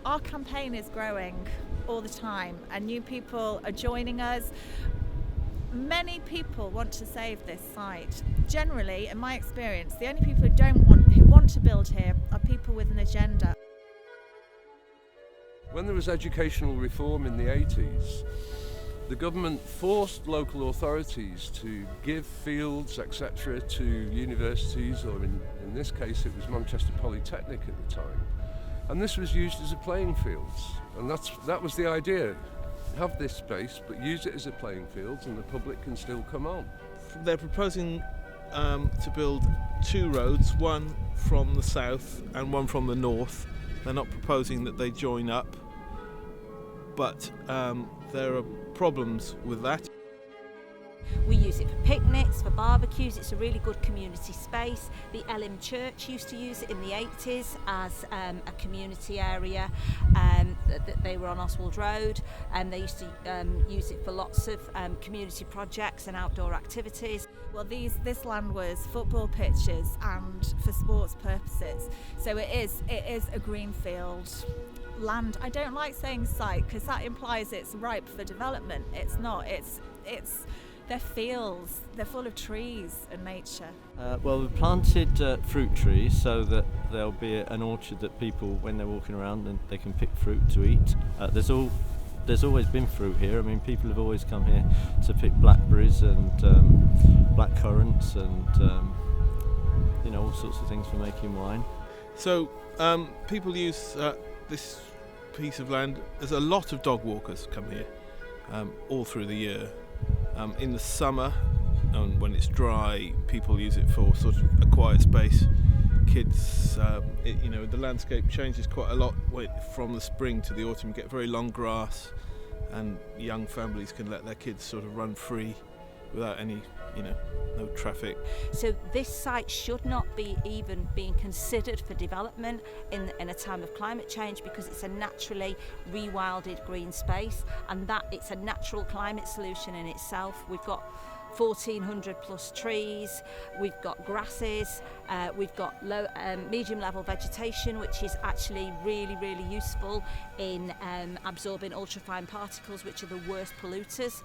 Our campaign is growing all the time and new people are joining us. Many people want to save this site. Generally, in my experience, the only people who want to build here are people with an agenda. When there was educational reform in the 80s, the government forced local authorities to give fields, etc., to universities, or in this case it was Manchester Polytechnic at the time. And this was used as a playing fields, and that was the idea. Have this space, but use it as a playing field, and the public can still come on. They're proposing to build two roads, one from the south and one from the north. They're not proposing that they join up, but there are problems with that. We use it for picnics, for barbecues. It's a really good community space. The Elim Church used to use it in the 80s as a community area. They were on Oswald Road, and they used to use it for lots of community projects and outdoor activities. Well, this land was football pitches and for sports purposes. So it is a greenfield land. I don't like saying site because that implies it's ripe for development. It's not. They're fields. They're full of trees and nature. Well, we've planted fruit trees so that there'll be an orchard that people, when they're walking around, and they can pick fruit to eat. There's always been fruit here. I mean, people have always come here to pick blackberries and black currants and all sorts of things for making wine. So people use this piece of land. There's a lot of dog walkers come here all through the year. In the summer, when it's dry, people use it for sort of a quiet space. Kids, the landscape changes quite a lot from the spring to the autumn. You get very long grass, and young families can let their kids sort of run free without any, no traffic. So this site should not be even being considered for development in a time of climate change, because it's a naturally rewilded green space, and that it's a natural climate solution in itself. We've got 1,400 plus trees, we've got grasses, we've got low, medium level vegetation, which is actually really, really useful in absorbing ultrafine particles, which are the worst polluters.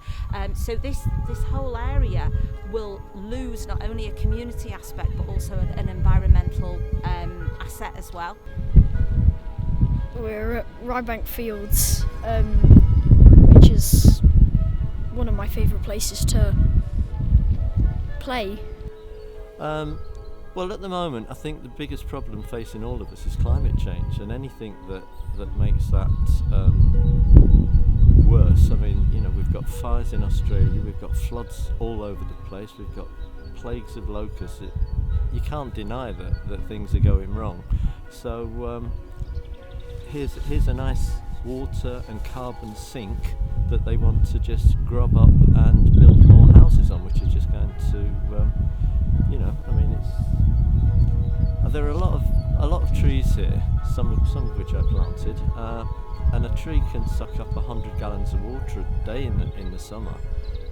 So this whole area will lose not only a community aspect but also an environmental asset as well. We're at Ryebank Fields, which is one of my favourite places to play. Well, at the moment, I think the biggest problem facing all of us is climate change, and anything that makes that worse. I mean, we've got fires in Australia, we've got floods all over the place, we've got plagues of locusts. You can't deny that things are going wrong. So here's a nice water and carbon sink that they want to just grub up and build more houses on, which is just going to, there are a lot of trees here, some of which I planted, and a tree can suck up 100 gallons of water a day in the summer,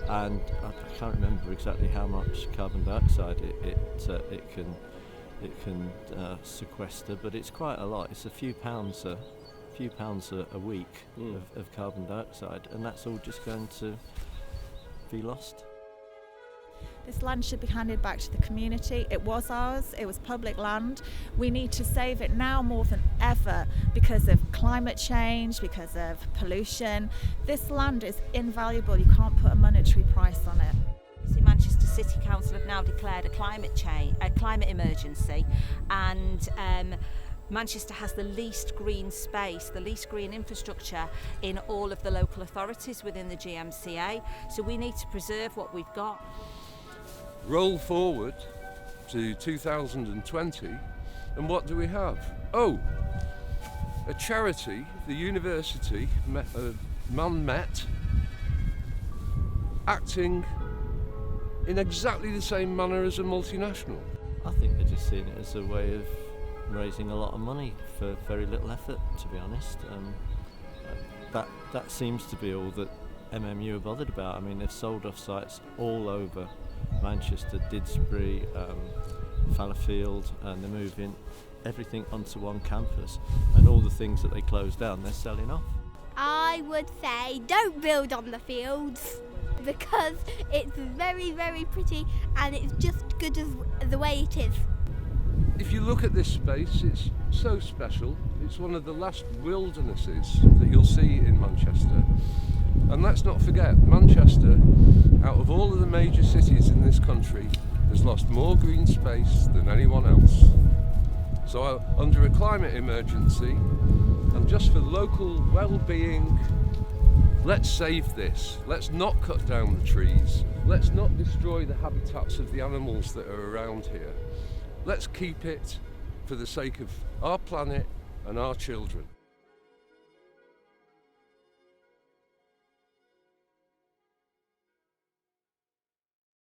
and I can't remember exactly how much carbon dioxide it can sequester, but it's quite a lot. It's a few pounds a week of carbon dioxide, and that's all just going to be lost. This land should be handed back to the community. It was ours, it was public land. We need to save it now more than ever because of climate change, because of pollution. This land is invaluable. You can't put a monetary price on it. The Manchester City Council have now declared a climate emergency, and Manchester has the least green space, the least green infrastructure in all of the local authorities within the GMCA. So we need to preserve what we've got. Roll forward to 2020, and what do we have? Oh, a charity, the university, Man Met, acting in exactly the same manner as a multinational. I think they're just seeing it as a way of raising a lot of money for very little effort, to be honest. That seems to be all that MMU are bothered about. I mean, they've sold off sites all over Manchester, Didsbury, Fallowfield, and they're moving everything onto one campus, and all the things that they close down, they're selling off. I would say don't build on the fields because it's very, very pretty and it's just good as the way it is. If you look at this space, it's so special. It's one of the last wildernesses that you'll see in Manchester. And let's not forget, Manchester, out of all of the major cities in this country, has lost more green space than anyone else. So under a climate emergency, and just for local well-being, let's save this. Let's not cut down the trees. Let's not destroy the habitats of the animals that are around here. Let's keep it for the sake of our planet and our children.